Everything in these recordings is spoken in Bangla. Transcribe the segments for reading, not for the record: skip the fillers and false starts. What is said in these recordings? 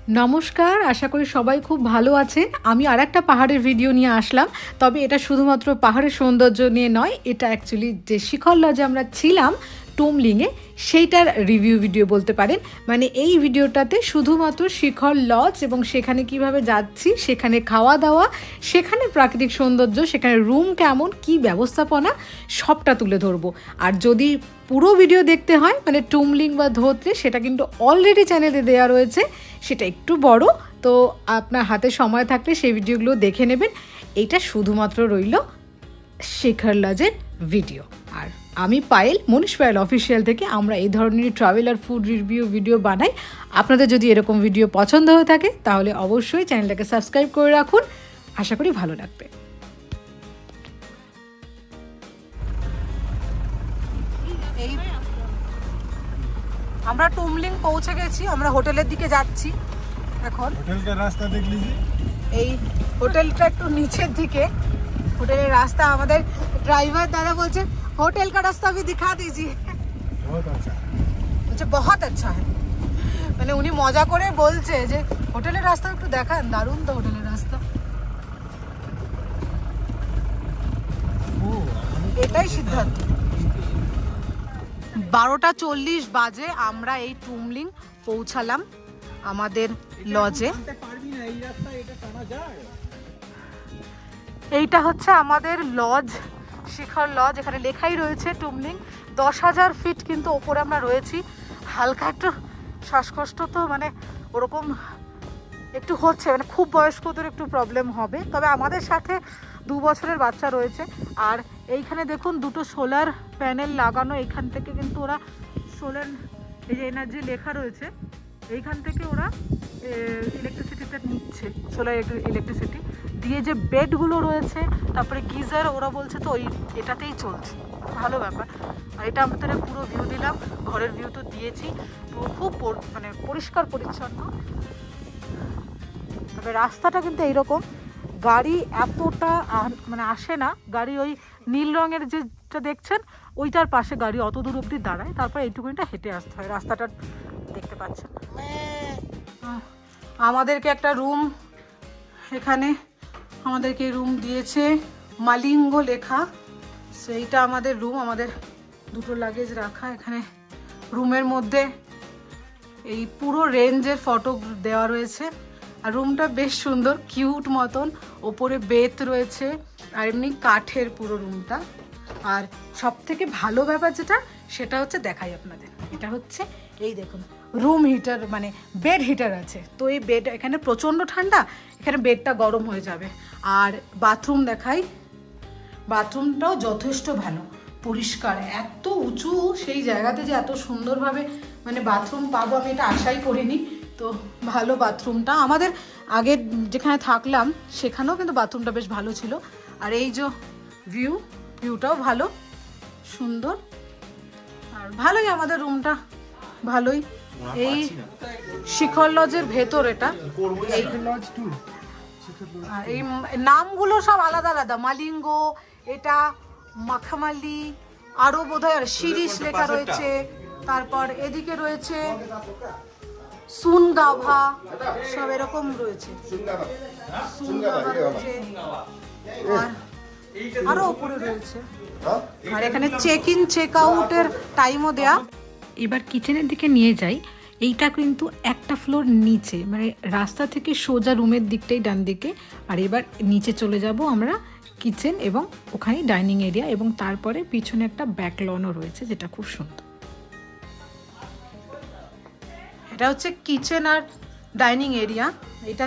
নমস্কার, আশা করি সবাই খুব ভালো আছে। আমি আরেকটা পাহাড়ের ভিডিও নিয়ে আসলাম। তবে এটা শুধুমাত্র পাহাড়ের সৌন্দর্য নিয়ে নয়, এটা অ্যাকচুয়ালি যে শিখর লজে আমরা ছিলাম টুমলিংয়ে সেইটার রিভিউ ভিডিও বলতে পারেন। মানে এই ভিডিওটাতে শুধুমাত্র শিখর লজ এবং সেখানে কিভাবে যাচ্ছি, সেখানে খাওয়া দাওয়া, সেখানে প্রাকৃতিক সৌন্দর্য, সেখানে রুম কেমন, কি ব্যবস্থাপনা, সবটা তুলে ধরবো। আর যদি পুরো ভিডিও দেখতে হয় মানে টুমলিং বা ধোত্রে, সেটা কিন্তু অলরেডি চ্যানেলে দেওয়া রয়েছে। সেটা একটু বড়, তো আপনার হাতে সময় থাকলে সেই ভিডিওগুলো দেখে নেবেন। এইটা শুধুমাত্র রইল শিখর লজের ভিডিও। আর আমি পায়েল, মনীষ পায়েল অফিসিয়াল থেকে আমরা এই ধরনের ট্রাভেল আর ফুড রিভিউ ভিডিও বানাই। আপনাদের যদি এরকম ভিডিও পছন্দ হয়ে থাকে তাহলে অবশ্যই চ্যানেলটাকে সাবস্ক্রাইব করে রাখুন। আশা করি ভালো লাগবে। এই আমরা টুমলিং পৌঁছে গেছি, আমরা হোটেলের দিকে যাচ্ছি এখন। হোটেলের রাস্তা দেখ লিজিয়ে। এই হোটেলটা একটু নিচের দিকে। হোটেলের রাস্তা আমাদের ড্রাইভার দাদা বলছে হোটেল কা রাস্তা भी दिखा दीजिए। बहुत अच्छा বলছে बहुत अच्छा है। মানে উনি মজা করে বলছে যে হোটেলের রাস্তা একটু দেখান, দারুণ তো হোটেলের রাস্তা। এটাই সিদ্ধান্ত। 12:40 বাজে আমরা এই টুমলিং পৌঁছালাম আমাদের লজে। এইটা হচ্ছে আমাদের লজ, শিখর লজ। এখানে লেখাই রয়েছে টুমলিং। 10,000 ফিট কিন্তু ওপরে আমরা রয়েছি। হালকা একটু শ্বাসকষ্ট তো মানে ওরকম একটু হচ্ছে, মানে খুব বয়স্কদের একটু প্রবলেম হবে। তবে আমাদের সাথে 2 বছরের বাচ্চা রয়েছে। আর এইখানে দেখুন দুটো সোলার প্যানেল লাগানো। এইখান থেকে কিন্তু ওরা সোলার, এই যে এনার্জি লেখা রয়েছে, এইখান থেকে ওরা ইলেকট্রিসিটিটা নিচ্ছে, সোলার ইলেকট্রিসিটি দিয়ে। যে বেডগুলো রয়েছে, তারপরে গিজার ওরা বলছে তো ওই এটাতেই চলছে। ভালো ব্যাপার। আর এটা আমাদের পুরো ভিউ দিলাম, ঘরের ভিউ তো দিয়েছি। খুব মানে পরিষ্কার পরিচ্ছন্ন। তবে রাস্তাটা কিন্তু এইরকম, গাড়ি এতটা মানে আসে না। গাড়ি ওই নীল রঙের যেটা দেখছেন ওইটার পাশে গাড়ি অত দূর অব্দি দাঁড়ায়, তারপর এইটুকুনিটা হেঁটে আসতে হয়। রাস্তাটা দেখতে পাচ্ছেন। আমাদেরকে একটা রুম, এখানে আমাদেরকে রুম দিয়েছে, মালিঙ্গ লেখা। সেইটা আমাদের রুম, আমাদের দুটো লাগেজ রাখা। এখানে রুমের মধ্যে এই পুরো রেঞ্জের ফটো দেওয়া রয়েছে। আর রুমটা বেশ সুন্দর, কিউট মতন। ওপরে বেত রয়েছে আর এমনি কাঠের পুরো রুমটা। আর সব থেকে ভালো ব্যাপার যেটা, সেটা হচ্ছে দেখাই আপনাদের। এটা হচ্ছে এই দেখুন রুম হিটার, মানে বেড হিটার আছে। তো এই বেড, এখানে প্রচণ্ড ঠান্ডা, এখানে বেডটা গরম হয়ে যাবে। আর বাথরুম দেখাই, বাথরুমটাও যথেষ্ট ভালো, পরিষ্কার। এত উঁচু সেই জায়গাতে যে এত সুন্দরভাবে মানে বাথরুম পাবো আমি এটা আশাই করিনি। তো ভালো বাথরুমটা। আমাদের আগে যেখানে থাকলাম সেখানেও কিন্তু বাথরুমটা বেশ ভালো ছিল। আর এই যে ভিউটাও ভালো, সুন্দর। আর ভালোই আমাদের রুমটা, ভালোই। এই শিখর লজের ভেতর এটা। এই নামগুলো সব আলাদা আলাদা, মালিঙ্গ, এটা মাখামালি, আরো বোধহয় শিরিষ লেখা রয়েছে। তারপর এদিকে রয়েছে সুনগাভা, সব এরকম রয়েছে। সুনগাভা রয়েছে, আর আরো উপরে রয়েছে। আর এখানে চেক ইন চেক আউটের টাইমও দেয়া। এবার কিচেনের দিকে নিয়ে যাই। এইটা কিন্তু একটা ফ্লোর নিচে, মানে রাস্তা থেকে সোজা রুমের দিকটাই ডান দিকে। আর এবার নিচে চলে যাব আমরা কিচেন, এবং ওখানেই ডাইনিং এরিয়া, এবং তারপরে পিছনে একটা ব্যাকলনও রয়েছে যেটা খুব সুন্দর। এটা হচ্ছে কিচেন আর ডাইনিং এরিয়া। এটা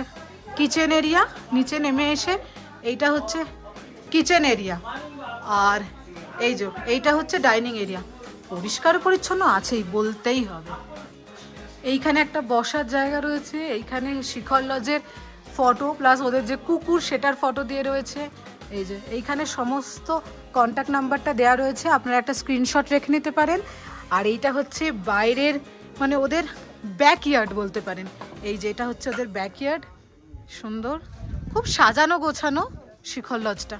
কিচেন এরিয়া, নিচে নেমে এসে এইটা হচ্ছে কিচেন এরিয়া। আর এই যে এইটা হচ্ছে ডাইনিং এরিয়া। পরিষ্কার পরিচ্ছন্ন আছেই, বলতেই হবে। এইখানে একটা বসার জায়গা রয়েছে। এইখানে শিখর লজের ফটো প্লাস ওদের যে কুকুর সেটার ফটো দিয়ে রয়েছে। এই যে এইখানে সমস্ত কন্ট্যাক্ট নাম্বারটা দেওয়া রয়েছে, আপনারা একটা স্ক্রিনশট রেখে নিতে পারেন। আর এইটা হচ্ছে বাইরের, মানে ওদের ব্যাকইয়ার্ড বলতে পারেন। এই যে এটা হচ্ছে ওদের ব্যাকইয়ার্ড। সুন্দর, খুব সাজানো গোছানো শিখর লজটা।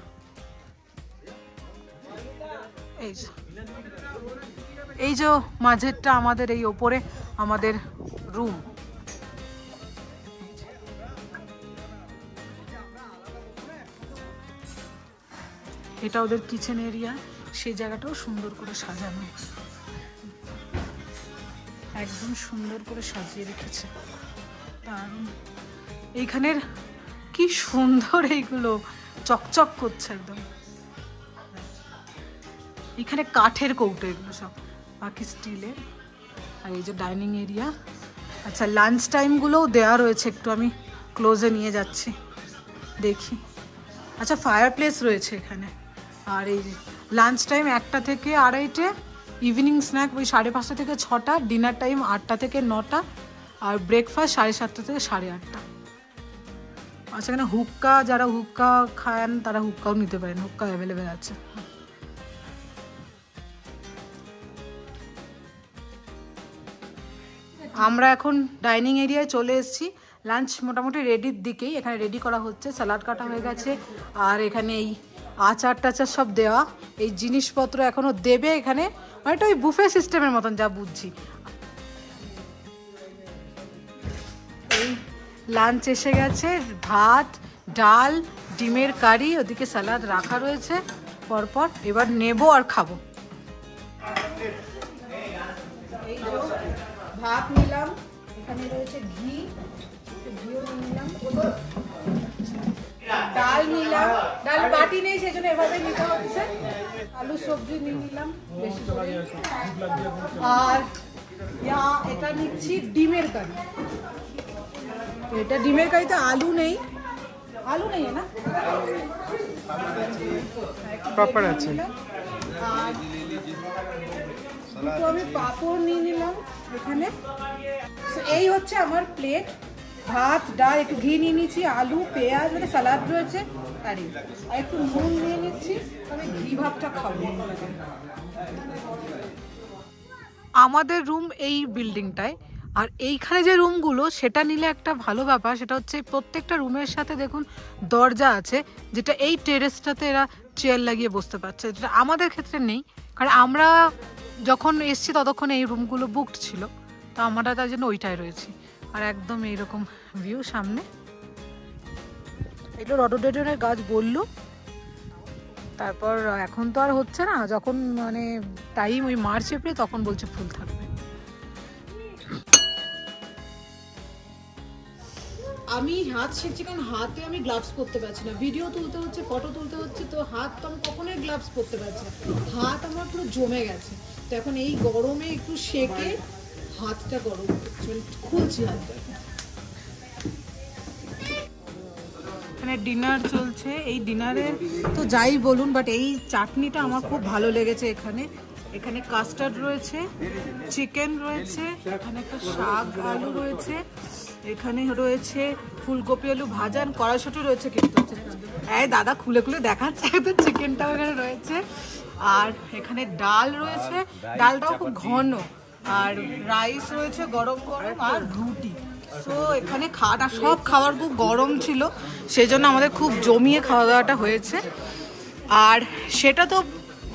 এই যে মাঝেরটা আমাদের, এই ওপরে আমাদের রুম। এটা ওদের কিচেন এরিয়া, সেই জায়গাটাও সুন্দর করে সাজানো, একদম সুন্দর করে সাজিয়ে রেখেছে। দারুণ। এইখানের কি সুন্দর, এইগুলো চকচক করছে একদম। এখানে কাঠের কৌটো এগুলো সব, বাকি স্টিলের। আর এই যে ডাইনিং এরিয়া। আচ্ছা, লাঞ্চ টাইমগুলোও দেওয়া রয়েছে, একটু আমি ক্লোজে নিয়ে যাচ্ছি, দেখি। আচ্ছা, ফায়ার প্লেস রয়েছে এখানে। আর এই লাঞ্চ টাইম 1টা থেকে 2:30, ইভিনিং স্ন্যাক ওই 5:30 থেকে 6টা, ডিনার টাইম 8টা থেকে 9টা, আর ব্রেকফাস্ট 7:30 থেকে 8:30। আচ্ছা, এখানে হুক্কা, যারা হুক্কা খান তারা হুক্কাও নিতে পারেন, হুক্কা অ্যাভেলেবেল আছে। আমরা এখন ডাইনিং এরিয়ায় চলে এসেছি। লাঞ্চ মোটামুটি রেডির দিকেই, এখানে রেডি করা হচ্ছে, স্যালাড কাটা হয়ে গেছে, আর এখানে এই আচার টাচার সব দেওয়া, এই জিনিসপত্র এখনও দেবে এখানে, অনেকটা ওই বুফে সিস্টেমের মতন যা বুঝছি। এই লাঞ্চ এসে গেছে, ভাত, ডাল, ডিমের কারি, ওদিকে স্যালাড রাখা রয়েছে পরপর। এবার নেবো আর খাবো। এই ভাত নিলাম, এখানে রয়েছে ঘি, ঘিও নিলাম, ডাল নিলাম, ডাল বাটি নেই সেই জন্য এভাবে নিতে হচ্ছে, আলু সবজি নিয়ে নিলাম বেশি করে, আর এটা নিচ্ছি ডিমের কারি। এটা ডিমের কারিতে আলু নেই, আলু নেই না, পাপড় আছে। আর তো আমি পাঁপড় নিয়ে নিলাম এখানে। এই হচ্ছে আমার প্লেট, ভাত, ডাল, একটু ঘি নিয়ে নিচ্ছি, আলু, পেঁয়াজ, মানে স্যালাড রয়েছে, আর একটু নুন নিয়ে নিচ্ছি, আমি ঘি ভাতটা খাবো। আমাদের রুম এই বিল্ডিংটায়, আর এইখানে যে রুমগুলো সেটা নিলে একটা ভালো ব্যাপার, সেটা হচ্ছে প্রত্যেকটা রুমের সাথে দেখুন দরজা আছে, যেটা এই টেরেসটাতে এরা চেয়ার লাগিয়ে বসতে পারছে, যেটা আমাদের ক্ষেত্রে নেই, কারণ আমরা যখন এসছি ততক্ষণ এই রুমগুলো বুকড ছিল, তো আমরা তার জন্য ওইটাই রয়েছি। আর একদম এইরকম ভিউ সামনে, এগুলো রডোডেডনের গাছ বললো, তারপর এখন তো আর হচ্ছে না, যখন মানে টাইম ওই মার্চ এপ্রিল তখন বলছে ফুল থাকবে। আমি হাত ছেঁচছি কারণ হাতে আমি গ্লাভস পরতে পারছি না, ভিডিও তুলতে হচ্ছে, ফটো তুলতে হচ্ছে, তো হাত তো আমি কখনোই গ্লাভস পরতে পারছি না, হাত আমার পুরো জমে গেছে। তো এখন এই গরমে একটু সেকে হাতটা গরম খুলছি হাতটা। এখানে ডিনার চলছে, এই ডিনারে তো যাই বলুন, বাট এই চাটনিটা আমার খুব ভালো লেগেছে। এখানে এখানে কাস্টার্ড রয়েছে, চিকেন রয়েছে, এখানে একটা শাক আলু রয়েছে, এখানে রয়েছে ফুলকপি আলু ভাজা, কড়াইশুঁটি রয়েছে, কিন্তু এই দাদা খুলে খুলে দেখাচ্ছে, তো চিকেনটাও এখানে রয়েছে, আর এখানে ডাল রয়েছে, ডালটাও খুব ঘন, আর রাইস রয়েছে গরম গরম, আর রুটি। সো এখানে খাওয়াটা সব খাবার খুব গরম ছিল, সেই জন্য আমাদের খুব জমিয়ে খাওয়া দাওয়াটা হয়েছে। আর সেটা তো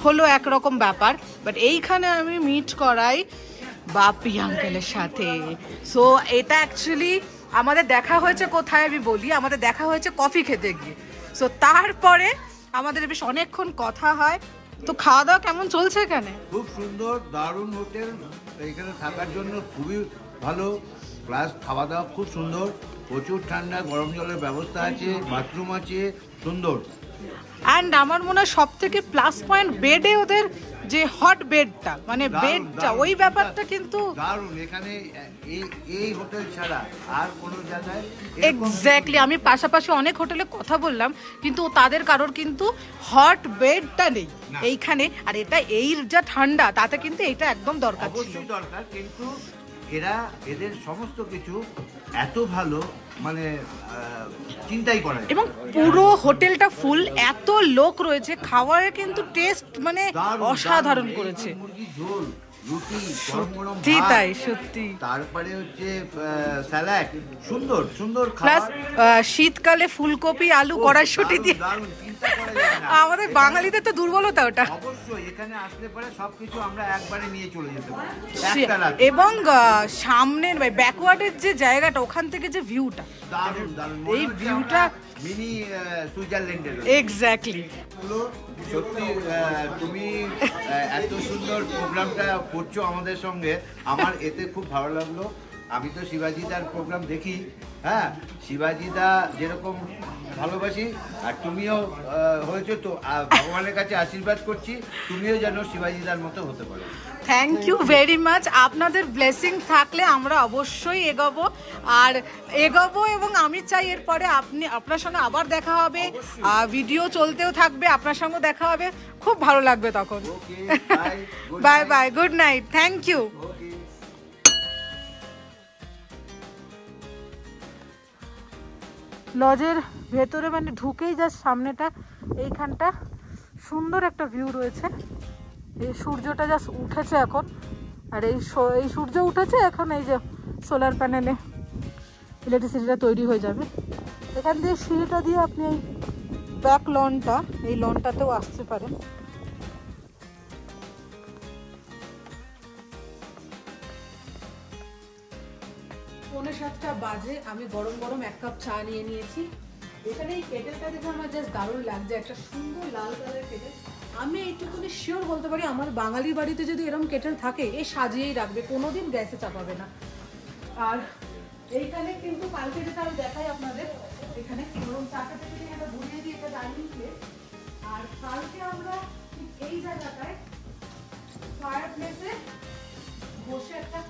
হলো একরকম ব্যাপার, বাট এইখানে আমি মিট করাই বাপি আঙ্কেলের সাথে। সো এটা অ্যাকচুয়ালি আমাদের দেখা হয়েছে কোথায় আমি বলি, আমাদের দেখা হয়েছে কফি খেতে গিয়ে। সো তারপরে আমাদের বেশ অনেকক্ষণ কথা হয়। তো খাওয়া দাওয়া কেমন চলছে এখানে? খুব সুন্দর, দারুণ হোটেল, এখানে থাকার জন্য খুবই ভালো, প্লাস খাওয়া দাওয়া খুব সুন্দর, প্রচুর ঠান্ডা, গরম জলের ব্যবস্থা আছে, বাথরুম আছে, সুন্দর। অ্যান্ড আমার মনে হয় সব থেকে প্লাস পয়েন্ট বেডে ওদের যে হট বেডটা, মানে বেডটা, ওই ব্যাপারটা কিন্তু দারুণ। এখানে এই হোটেল ছাড়া আর কোনো জায়গায় এক্স্যাক্টলি, আমি পাশাপাশি অনেক হোটেলে কথা বললাম, কিন্তু তাদের কারোর কিন্তু হট বেডটা নেই এইখানে। আর এটা এই যা ঠান্ডা, তাতে কিন্তু এটা একদম দরকার ছিল, অবশ্যই দরকার, কিন্তু এদের সমস্ত কিছু এত ভালো, মানে চিন্তাই করে। এবং পুরো হোটেলটা ফুল, এত লোক রয়েছে, খাবারের কিন্তু টেস্ট মানে অসাধারণ করেছে। মুরগি ঝোল, রুটি, গরম ঠিক তাই, সত্যি। তারপরে হচ্ছে স্যালাড, সুন্দর সুন্দর প্লাস শীতকালে ফুলকপি আলু কড়াইশুঁটি দিয়ে দারুণ, চিন্তা আমাদের বাঙালিদের তো দুর্বলতা ওটা। অবশ্যই এখানে আসলে পরে সবকিছু আমরা একবারে নিয়ে চলে যেতে পারি এবং সামনের ব্যাকওয়ার্ডের যে জায়গাটা, ওখান থেকে যে ভিউটা দারুণ দারুণ, এই ভিউটা মিনি সুইজারল্যান্ডের। এক্স্যাক্টলি। সত্যি তুমি এত সুন্দর প্রোগ্রামটা করছো আমাদের সঙ্গে, আমার এতে খুব ভালো লাগলো। আমি তো শিবাজিদার প্রোগ্রাম দেখি, হ্যাঁ, শিবাজিদা যেরকম ভালোবাসি আর তুমিও হয়েছো, তো ভগবানের কাছে আশীর্বাদ করছি তুমিও যেন শিবাজিদার মতো হতে পারো। Thank you very much. আপনাদের ব্লেসিং থাকলে আমরা অবশ্যই এগোবো আর এগোবো, এবং আমি চাই এরপরে আপনার সঙ্গে আবার দেখা হবে, ভিডিও চলতেও থাকবে, আপনার সঙ্গে দেখা হবে, খুব ভালো লাগবে তখন। Bye bye, good night, thank you. লজের ভেতরে মানে ঢুকেই জাস্ট সামনেটা, এইখানটা সুন্দর একটা ভিউ রয়েছে। এই সূর্যটা জাস্ট উঠেছে এখন, আর এই সূর্য উঠেছে এখন, এই যে সোলার প্যানেলে ইলেকট্রিসিটিটা তৈরি হয়ে যাবে। এখান দিয়ে সিঁড়িটা দিয়ে আপনি এই ব্যাক লনটা, এই লনটাতেও আসতে পারেন। পৌনে 7টা বাজে, আমি গরম গরম 1 কাপ চা নিয়ে নিয়েছি। এখানে এই কেটেলটা দেখে আমার জাস্ট দারুণ লাগছে, একটা সুন্দর লাল কালারের কেটেল। আমি এইটুকুনি শিওর বলতে পারি আমার বাঙালি বাড়িতে যদি এরকম কেটেল থাকে, এ সাজিয়েই রাখবে, কোনোদিন গ্যাসে চাপাবে না। আর এইখানে কিন্তু কালকে যেটা আমি দেখাই আপনাদের, এখানে গরম চাটা থেকে এটা বুঝিয়ে দিই, এটা ডাইনিং প্লেস। আর কালকে আমরা এই জায়গাটায় ফায়ার প্লেসে বসে একটা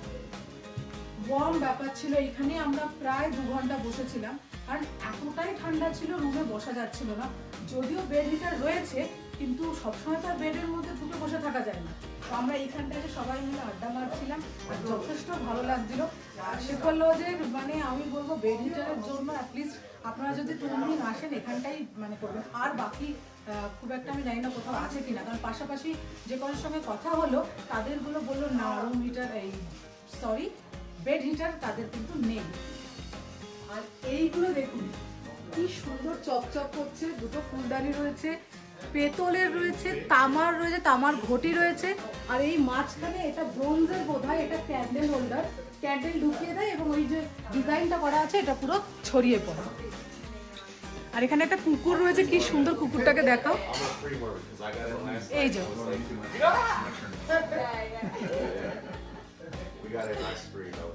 ওয়ার্ম ব্যাপার ছিল, এখানে আমরা প্রায় 2 ঘন্টা বসেছিলাম। আর এতটাই ঠান্ডা ছিল, রুমে বসা যাচ্ছিল না। যদিও বেড হিটার রয়েছে, কিন্তু সবসময় তো বেডের মধ্যে ঢুকে বসে থাকা যায় না। তো আমরা এইখানটাতে সবাই মিলে আড্ডা মারছিলাম, আর যথেষ্ট ভালো লাগছিল। শেখর লজে মানে আমি বলবো বেড হিটারের জন্য অ্যাটলিস্ট আপনারা যদি 3 দিন আসেন এখানটাই মানে করবেন। আর বাকি খুব একটা আমি জানি না কোথাও আছে কিনা, কারণ পাশাপাশি যে কারোর সঙ্গে কথা হলো তাদেরগুলো বললো না, রুম হিটার বেড হিটার তাদের কিন্তু নেই। আর এইগুলো দেখুন কি সুন্দর চকচক করছে, দুটো ফুলদানি রয়েছে, পেতলের রয়েছে, তামার রয়েছে, তামার ঘটি রয়েছে। আর এই মাঝখানে এটা ব্রোঞ্জের বোধহয়, এটা ক্যান্ডেল হোল্ডার, ক্যান্ডেল ঢুকিয়ে দেয় এবং ওই যে ডিজাইনটা করা আছে এটা পুরো ছড়িয়ে পড়ে। আর এখানে একটা কুকুর রয়েছে, কি সুন্দর, কুকুরটাকে দেখাও, এই যে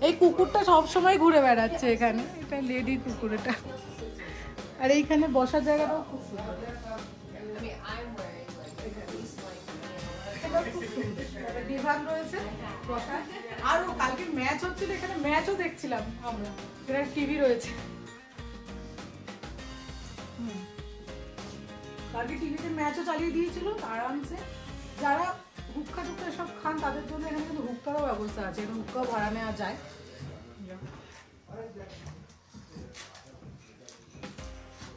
এই কুকুরটা সবসময় ঘুরে বেড়াচ্ছে এখানে, এটা লেডি কুকুর এটা। আর এইখানে বসার জায়গাটাও খুব সুন্দর, ডিভান রয়েছে বসার। আর কালকে ম্যাচ হচ্ছিল, এখানে ম্যাচও দেখছিলাম আমরা, এখানে টিভি রয়েছে। কালকে টিভিতে ম্যাচও চালিয়ে দিয়েছিল আরামসে। যারা হুক্কা টুক্কা সব খান তাদের জন্য এখানে কিন্তু হুক্কারও ব্যবস্থা আছে, এখানে হুক্কাও ভাড়া নেওয়া যায়।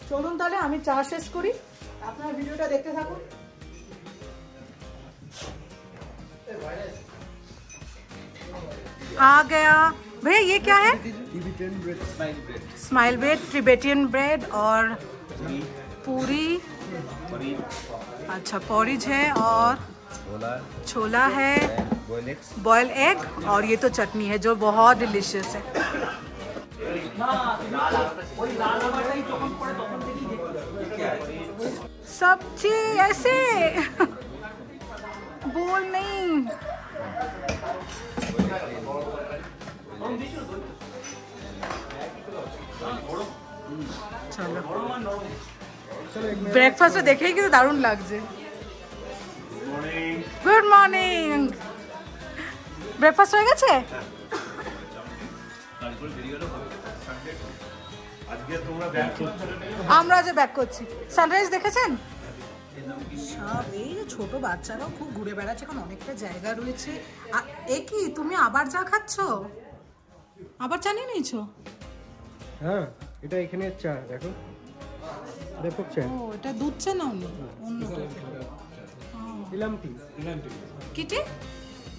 চলুন তাহলে আমি চা শেষ করি, আপনার ভিডিওটা দেখতে থাকুন। आ गया भैया, ये क्या है? स्माइल ब्रेड, टिबेटियन ब्रेड और पूरी, अच्छा पॉरिज है और छोला है, बॉयल एग, और ये तो चटनी है जो बहुत डिलीशियस है। सब्जी ऐसे बोल नहीं, চলো ব্রেকফাস্ট দেখেই কিন্তু দারুণ লাগছে। গুড মর্নিং, ব্রেকফাস্ট হয়ে গেছে? আমরা যে ব্যাক করছি, সানরাইজ দেখেছেন? সব এই ছোট বাচ্চারাও খুব ঘুরে বেড়াচ্ছে, এখন অনেকটা জায়গা রয়েছে। এ কি তুমি আবার চা খাচ্ছ? আবার চা নিয়ে নিয়েছো? হ্যাঁ, এটা এখানে চা, দেখো দেখো চা। ও এটা দুধ চা না, অন্য ইলাম টি। কি টি?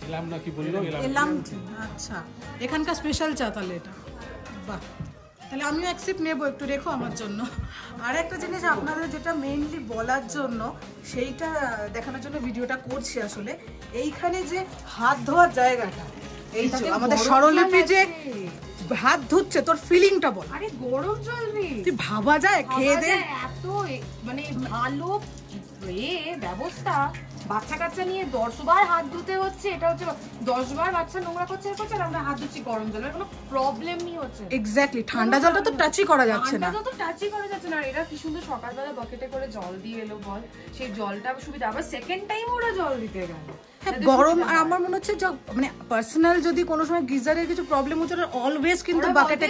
ইলাম না কি বললো? ইলাম টি, আচ্ছা এখানকার স্পেশাল চা তাহলে এটা। বাহ, তাহলে আমিও অ্যাকসেপ্ট নেবো, একটু রেখো আমার জন্য। আর একটা জিনিস আপনাদের যেটা মেইনলি বলার জন্য, সেইটা দেখানোর জন্য ভিডিওটা করছি আসলে। এইখানে যে হাত ধোয়ার জায়গাটা, এই যে আমাদের স্বরলিপি যে হাত ধুচ্ছে, তোর ফিলিংটা বল। আরে গরম জল রে, তুই ভাবা যায় খেয়ে দে এত মানে ভালো ব্যবস্থা। বাচ্চা কাচ্চা নিয়ে 10 বার হাত ধুতে হচ্ছে, এটা হচ্ছে 10 বার বাচ্চা নোংরা করছে আর আমরা হাত ধুচ্ছি গরম জলের, কোনো প্রবলেমই হচ্ছে না। এক্স্যাক্টলি, ঠান্ডা জলটা তো টাচই করা যাচ্ছে না, ঠান্ডা জল তো টাচই করা যাচ্ছে না। আর এরা কি সুন্দর সকালবেলা বাকেটে করে জল দিয়ে এলো বল, সেই জলটা সুবিধা। আবার সেকেন্ড টাইম ওরা জল দিতে গেল গরম। আর আমার মনে হচ্ছে মানে পার্সোনাল যদি কোনো সময় গিজারের কিছু প্রবলেম হচ্ছে, অলওয়েজ কিন্তু বাকেটে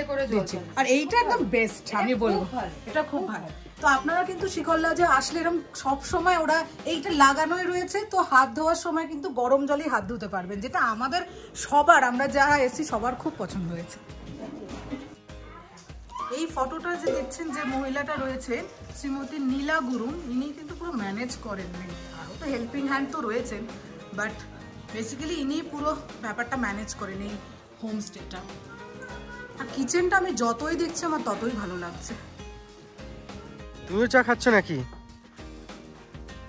করে দিচ্ছে। আর এইটা একদম বেস্ট আমি বলবো, এটা খুব ভালো। তো আপনারা কিন্তু শিকল লজে আসলে এরকম সব সময় ওরা এইটা লাগানোই রয়েছে, তো হাত ধোয়ার সময় কিন্তু গরম জলেই হাত ধুতে পারবেন, যেটা আমাদের সবার, আমরা যারা এসেছি সবার খুব পছন্দ হয়েছে। এই ফটোটা যে দেখছেন, যে মহিলাটা রয়েছে শ্রীমতী নীলা গুরুং, ইনি কিন্তু পুরো ম্যানেজ করেননি, আরও তো হেল্পিং হ্যান্ড তো রয়েছেন, বাট বেসিক্যালি ইনি পুরো ব্যাপারটা ম্যানেজ করেন এই হোমস্টেটা। আর কিচেনটা আমি যতই দেখছি আমার ততই ভালো লাগছে। তুমিও চা খাচ্ছ নাকি?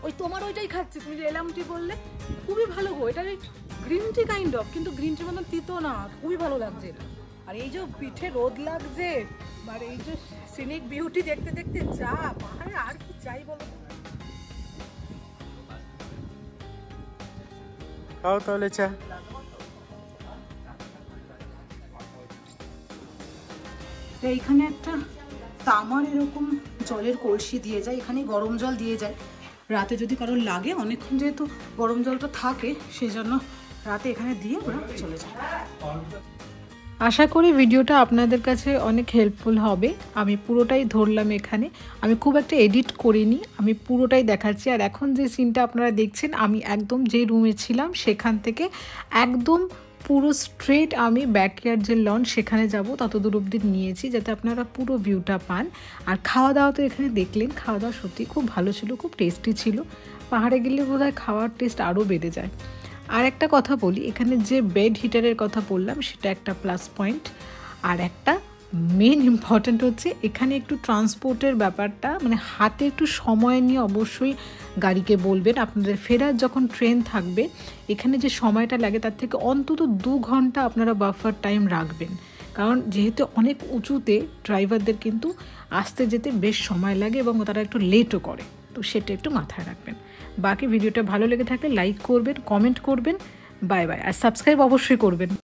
ওই তোমার ওইটাই খাচ্ছি, তুমি যে এলাম টি বললে, খুবই ভালো গো। এটা গ্রিন টি কাইন্ড অফ, কিন্তু গ্রিন টির মতন তিতো না, খুবই ভালো লাগছে এটা। আর এই যে পিঠে রোদ লাগছে, আর এই যে সিনিক বিউটি দেখতে দেখতে চা, পাহাড়ে আর কি চাই বলো। খাও তাহলে চা। এইখানে একটা তামার এরকম জলের কলসি দিয়ে যায়, এখানে গরম জল দিয়ে যায়। রাতে যদি কারোর লাগে, অনেকক্ষণ যেহেতু গরম জলটা থাকে সেই জন্য রাতে এখানে দিয়ে ওরা চলে যায়। আশা করি ভিডিওটা আপনাদের কাছে অনেক হেল্পফুল হবে। আমি পুরোটাই ধরলাম এখানে, আমি খুব একটা এডিট করিনি, আমি পুরোটাই দেখাচ্ছি। আর এখন যে সিনটা আপনারা দেখছেন, আমি একদম যে রুমে ছিলাম সেখান থেকে একদম পুরো স্ট্রেট আমি ব্যাকইয়ার্ড যে লন সেখানে যাব, তত দূর অবধি নিয়েছি যাতে আপনারা পুরো ভিউটা পান। আর খাওয়া দাওয়া তো এখানে দেখলেন, খাওয়া দাওয়া সত্যি খুব ভালো ছিল, খুব টেস্টি ছিল। পাহাড়ে গেলে বোধহয় খাওয়ার টেস্ট আরও বেড়ে যায়। আর একটা কথা বলি, এখানে যে বেড হিটারের কথা বললাম সেটা একটা প্লাস পয়েন্ট। আর একটা মেন ইম্পর্ট্যান্ট হচ্ছে এখানে একটু ট্রান্সপোর্টের ব্যাপারটা, মানে হাতে একটু সময় নিয়ে অবশ্যই গাড়িকে বলবেন। আপনাদের ফেরার যখন ট্রেন থাকবে, এখানে যে সময়টা লাগে তার থেকে অন্তত 2 ঘন্টা আপনারা বাফার টাইম রাখবেন, কারণ যেহেতু অনেক উঁচুতে ড্রাইভারদের কিন্তু আসতে যেতে বেশ সময় লাগে এবং তারা একটু লেটও করে, তো সেটা একটু মাথায় রাখবেন। বাকি ভিডিওটা ভালো লেগে থাকলে লাইক করবেন, কমেন্ট করবেন। Bye bye. আর সাবস্ক্রাইব অবশ্যই করবেন।